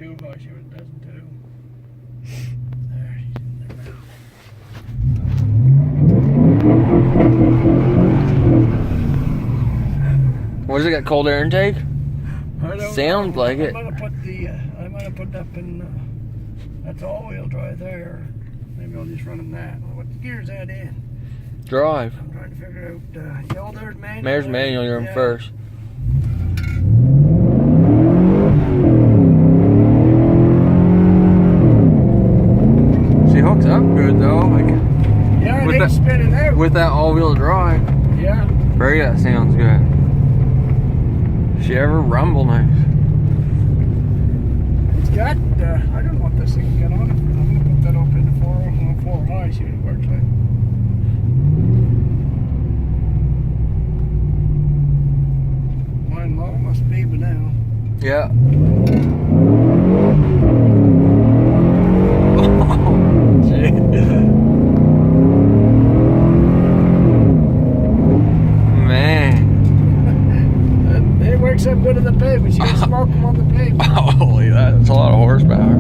too. I'll see what it does too. There, she's in there now. What does it got? Cold air intake? I don't Sounds know. like it. I'm gonna put up in. That's all-wheel drive there. Maybe I'll just run in that. What gear is that in? Drive. I'm trying to figure out. Yeah, there's manual. Mayor's manual, you're in first. She hooks up good though. Like, Yeah, with it ain't that- spinning out. with that all-wheel drive. Yeah. Very, that sounds good. She ever rumble nice. It's got, I don't know what this thing's got on it. I'm going to put that up in the 4 high, see what it works like. Mine low must be, but now. Yeah. Man. It works up good on the pavement. You can smoke them on the pavement. Holy, that's a lot of horsepower.